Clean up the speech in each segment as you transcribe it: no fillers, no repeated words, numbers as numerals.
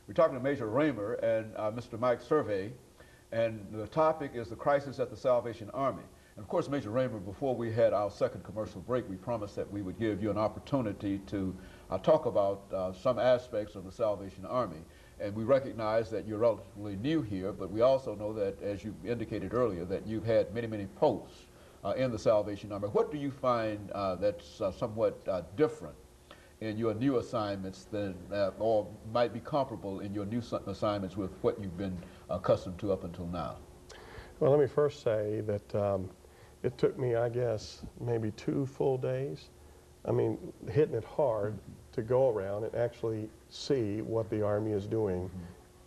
We're talking to Major RRaymer and Mr. Mike Servais, and the topic is the crisis at the Salvation Army. And of course, Major RRaymer, before we had our second commercial break, we promised that we would give you an opportunity to talk about some aspects of the Salvation Army. And we recognize that you're relatively new here, but we also know that, as you indicated earlier, that you've had many, many posts in the Salvation Army. What do you find that's somewhat different in your new assignments than, or might be comparable in your new assignments with what you've been accustomed to up until now? Well, let me first say that it took me, I guess, maybe 2 full days. I mean, hitting it hard to go around and actually see what the Army is doing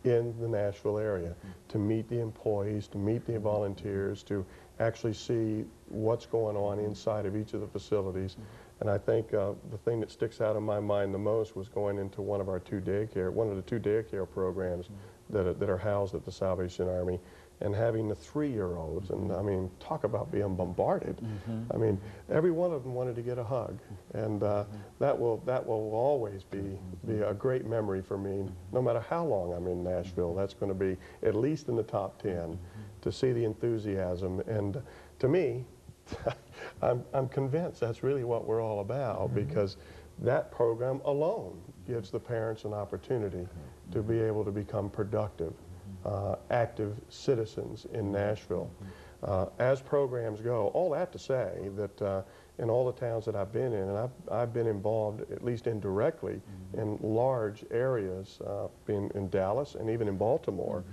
in the Nashville area, to meet the employees, to meet the volunteers, to actually see what's going on inside of each of the facilities. And I think the thing that sticks out in my mind the most was going into one of the two daycare programs that are housed at the Salvation Army, and having the 3-year-olds, and I mean, talk about being bombarded. I mean, every one of them wanted to get a hug, and that will always be a great memory for me. No matter how long I'm in Nashville, that's going to be at least in the top 10 to see the enthusiasm. And to me, I'm convinced that's really what we're all about, because that program alone gives the parents an opportunity to be able to become productive, active citizens in Nashville. As programs go, all that to say that in all the towns that I've been in, and I've been involved, at least indirectly, in large areas, being in Dallas and even in Baltimore,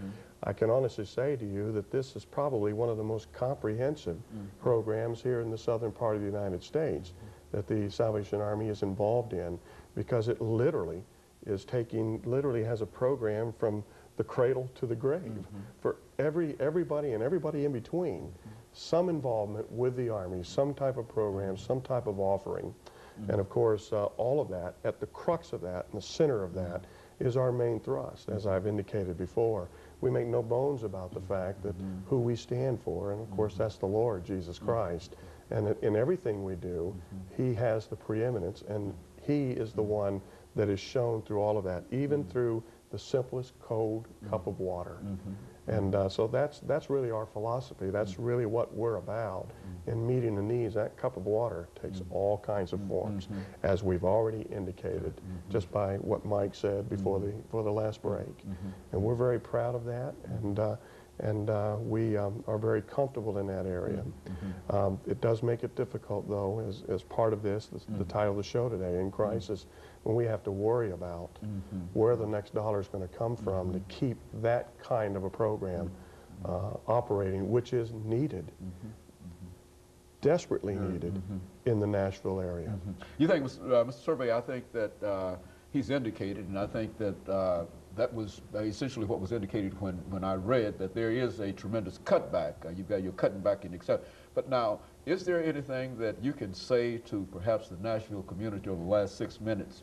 I can honestly say to you that this is probably one of the most comprehensive programs here in the southern part of the United States that the Salvation Army is involved in, because it literally has a program from the cradle to the grave for everybody and everybody in between. Some involvement with the Army, some type of program, some type of offering. And of course, all of that, at the crux of that, in the center of that, is our main thrust, as I've indicated before. We make no bones about the fact that who we stand for, and of course that's the Lord Jesus Christ. And in everything we do, He has the preeminence, and He is the one that is shown through all of that, even through the simplest cold cup of water. And so that's really our philosophy. That's really what we're about in meeting the needs. That cup of water takes all kinds of forms, as we've already indicated, just by what Mike said before the last break. And we're very proud of that, and we are very comfortable in that area. It does make it difficult, though, as part of this, the title of the show today, In Crisis, when we have to worry about where the next dollar is going to come from to keep that kind of a program operating, which is needed, desperately needed in the Nashville area. You think, Mr. Servais, I think that he's indicated, and I think that that was essentially what was indicated when I read that there is a tremendous cutback. You're cutting back in etc. But now, is there anything that you can say to perhaps the Nashville community over the last 6 minutes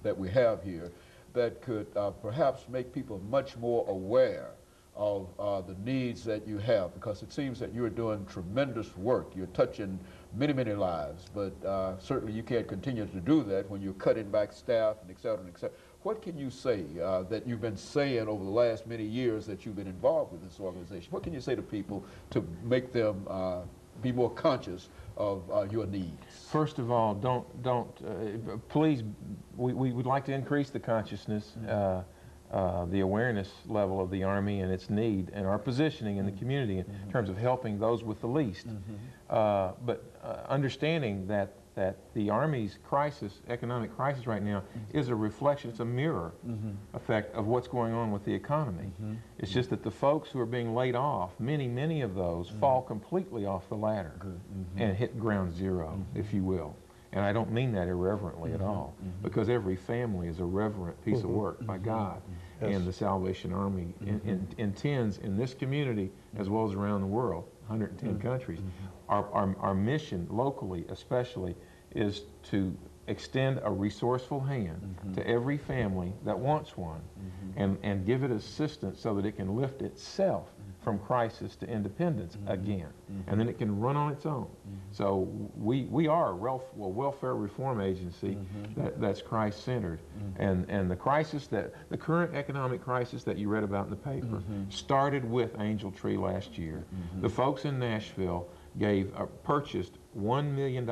that we have here that could perhaps make people much more aware of the needs that you have? Because it seems that you're doing tremendous work. You're touching many, many lives, but certainly you can't continue to do that when you're cutting back staff and et cetera, and et cetera. What can you say that you've been saying over the last many years that you've been involved with this organization? What can you say to people to make them be more conscious of your needs? First of all, please, we would like to increase the consciousness, the awareness level of the Army and its need and our positioning in the community in terms of helping those with the least. But understanding that the Army's crisis, economic crisis right now, is a reflection, it's a mirror effect of what's going on with the economy. It's just that the folks who are being laid off, many of those fall completely off the ladder and hit ground zero, if you will. And I don't mean that irreverently at all, because every family is a reverent piece of work by God. And the Salvation Army intends in this community, as well as around the world, 110 countries, our mission locally especially is to extend a resourceful hand to every family that wants one, and give it assistance so that it can lift itself from crisis to independence again, and then it can run on its own. So we are a welfare reform agency that's Christ-centered, and the crisis the current economic crisis that you read about in the paper started with Angel Tree last year. The folks in Nashville purchased $1 million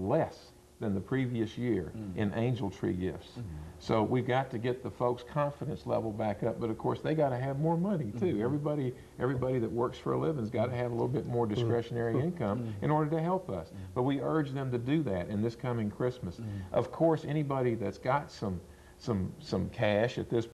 less than the previous year in Angel Tree gifts. So we've got to get the folks' confidence level back up, but of course they got to have more money too. Everybody that works for a living's got to have a little bit more discretionary income in order to help us. But we urge them to do that in this coming Christmas. Of course, anybody that's got some cash at this